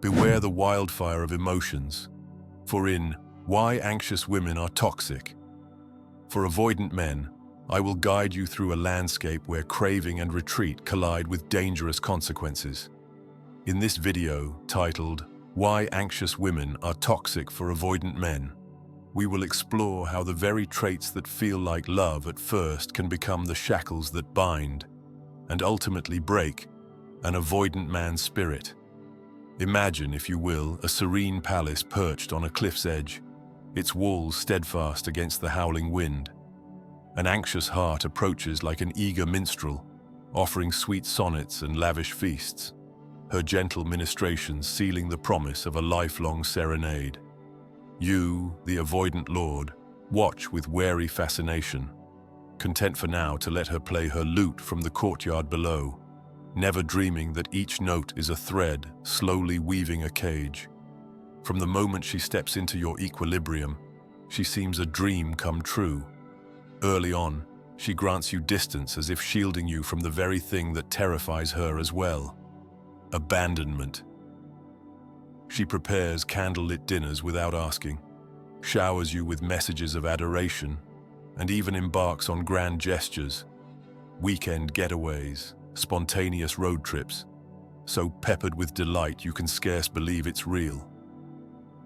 beware the wildfire of emotions. For in Why Anxious Women Are Toxic. For avoidant men, I will guide you through a landscape where craving and retreat collide with dangerous consequences. In this video, titled Why Anxious Women Are Toxic for Avoidant Men, we will explore how the very traits that feel like love at first can become the shackles that bind and ultimately break an avoidant man's spirit. Imagine, if you will, a serene palace perched on a cliff's edge, its walls steadfast against the howling wind. An anxious heart approaches like an eager minstrel, offering sweet sonnets and lavish feasts, her gentle ministrations sealing the promise of a lifelong serenade. You, the avoidant lord, watch with wary fascination, content for now to let her play her lute from the courtyard below, never dreaming that each note is a thread slowly weaving a cage. From the moment she steps into your equilibrium, she seems a dream come true. Early on, she grants you distance as if shielding you from the very thing that terrifies her as well: abandonment. She prepares candlelit dinners without asking, showers you with messages of adoration, and even embarks on grand gestures, weekend getaways, spontaneous road trips, so peppered with delight you can scarce believe it's real.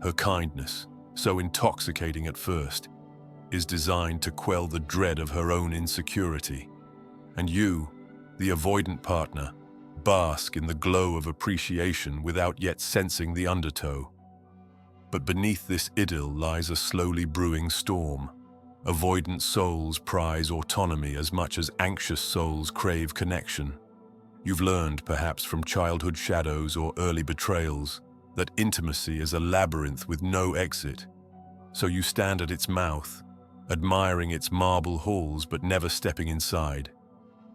Her kindness, so intoxicating at first, is designed to quell the dread of her own insecurity. And you, the avoidant partner, bask in the glow of appreciation without yet sensing the undertow. But beneath this idyll lies a slowly brewing storm. Avoidant souls prize autonomy as much as anxious souls crave connection. You've learned, perhaps from childhood shadows or early betrayals, that intimacy is a labyrinth with no exit. So you stand at its mouth, admiring its marble halls but never stepping inside.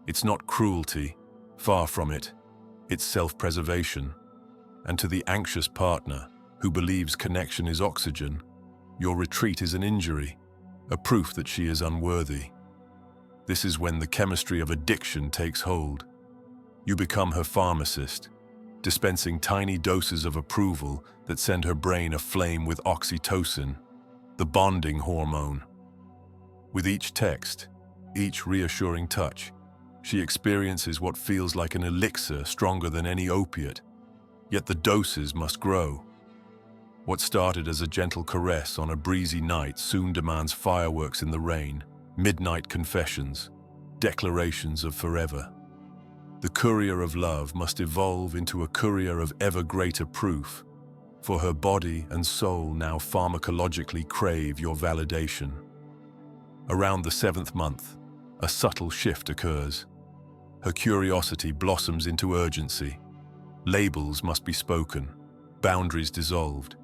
It's not cruelty, far from it. It's self-preservation. And to the anxious partner, who believes connection is oxygen, your retreat is an injury, a proof that she is unworthy. This is when the chemistry of addiction takes hold. You become her pharmacist, dispensing tiny doses of approval that send her brain aflame with oxytocin, the bonding hormone. With each text, each reassuring touch, she experiences what feels like an elixir stronger than any opiate, yet the doses must grow. What started as a gentle caress on a breezy night soon demands fireworks in the rain, midnight confessions, declarations of forever. The courier of love must evolve into a courier of ever greater proof, for her body and soul now pharmacologically crave your validation. Around the 7th month, a subtle shift occurs. Her curiosity blossoms into urgency. Labels must be spoken, boundaries dissolved.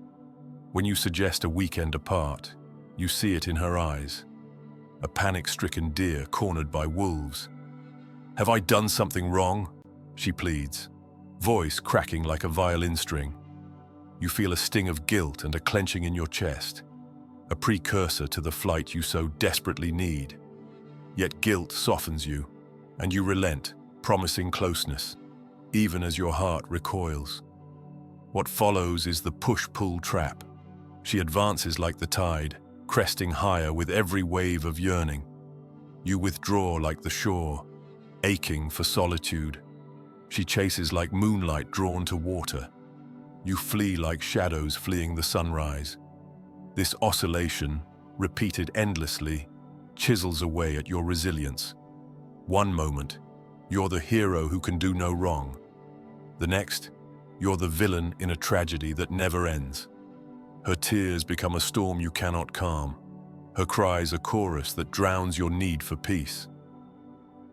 When you suggest a weekend apart, you see it in her eyes. A panic-stricken deer cornered by wolves. "Have I done something wrong?" she pleads, voice cracking like a violin string. You feel a sting of guilt and a clenching in your chest, a precursor to the flight you so desperately need. Yet guilt softens you, and you relent, promising closeness, even as your heart recoils. What follows is the push-pull trap. She advances like the tide, cresting higher with every wave of yearning. You withdraw like the shore, aching for solitude. She chases like moonlight drawn to water. You flee like shadows fleeing the sunrise. This oscillation, repeated endlessly, chisels away at your resilience. One moment, you're the hero who can do no wrong. The next, you're the villain in a tragedy that never ends. Her tears become a storm you cannot calm. Her cries a chorus that drowns your need for peace.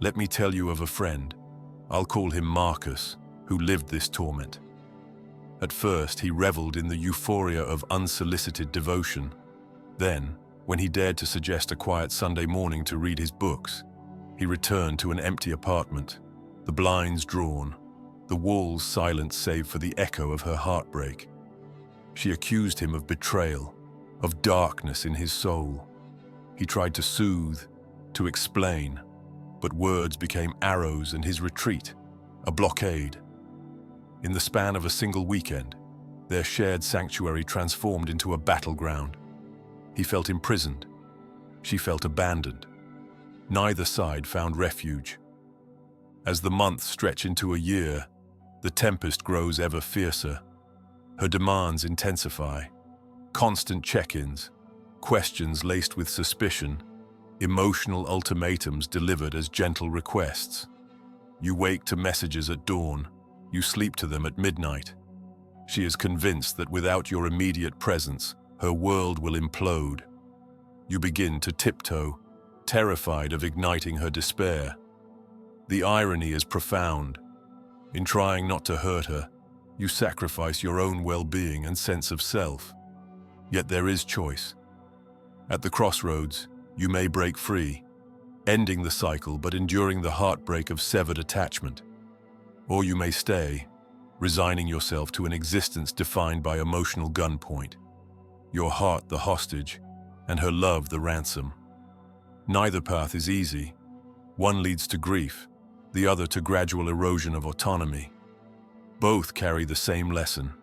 Let me tell you of a friend, I'll call him Marcus, who lived this torment. At first, he reveled in the euphoria of unsolicited devotion. Then, when he dared to suggest a quiet Sunday morning to read his books, he returned to an empty apartment, the blinds drawn, the walls silent save for the echo of her heartbreak. She accused him of betrayal, of darkness in his soul. He tried to soothe, to explain, but words became arrows and his retreat, a blockade. In the span of a single weekend, their shared sanctuary transformed into a battleground. He felt imprisoned. She felt abandoned. Neither side found refuge. As the months stretch into a year, the tempest grows ever fiercer. Her demands intensify. Constant check-ins, questions laced with suspicion, emotional ultimatums delivered as gentle requests. You wake to messages at dawn. You sleep to them at midnight. She is convinced that without your immediate presence, her world will implode. You begin to tiptoe, terrified of igniting her despair. The irony is profound. In trying not to hurt her, you sacrifice your own well-being and sense of self. Yet there is choice. At the crossroads, you may break free, ending the cycle but enduring the heartbreak of severed attachment. Or you may stay, resigning yourself to an existence defined by emotional gunpoint, your heart the hostage, and her love the ransom. Neither path is easy. One leads to grief, the other to gradual erosion of autonomy. Both carry the same lesson,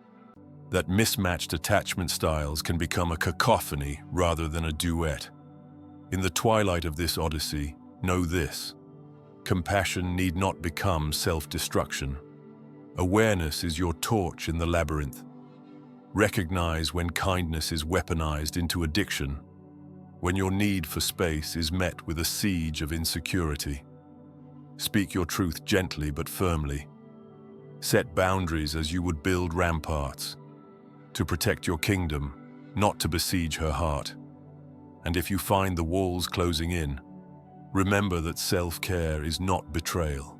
that mismatched attachment styles can become a cacophony rather than a duet. In the twilight of this odyssey, know this: compassion need not become self-destruction. Awareness is your torch in the labyrinth. Recognize when kindness is weaponized into addiction, when your need for space is met with a siege of insecurity. Speak your truth gently but firmly. Set boundaries as you would build ramparts, to protect your kingdom, not to besiege her heart. And if you find the walls closing in, remember that self-care is not betrayal.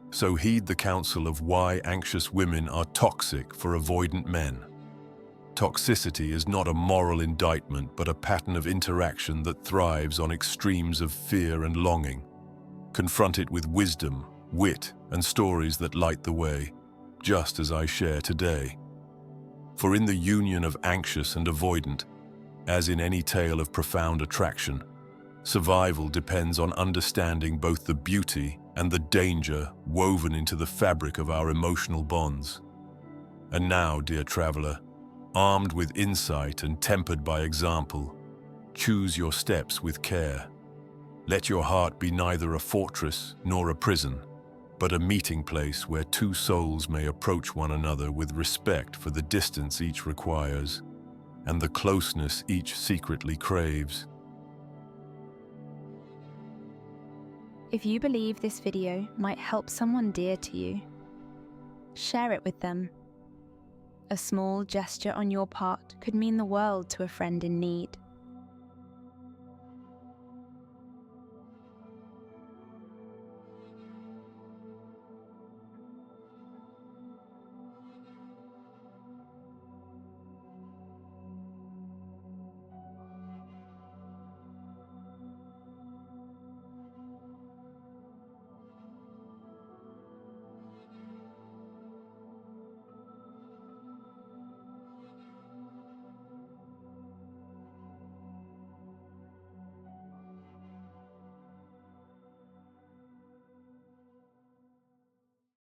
So heed the counsel of why anxious women are toxic for avoidant men. Toxicity is not a moral indictment, but a pattern of interaction that thrives on extremes of fear and longing. Confront it with wisdom, wit, and stories that light the way, just as I share today. For in the union of anxious and avoidant, as in any tale of profound attraction, survival depends on understanding both the beauty and the danger woven into the fabric of our emotional bonds. And now, dear traveler, armed with insight and tempered by example, choose your steps with care. Let your heart be neither a fortress nor a prison, but a meeting place where two souls may approach one another with respect for the distance each requires and the closeness each secretly craves. If you believe this video might help someone dear to you, share it with them. A small gesture on your part could mean the world to a friend in need.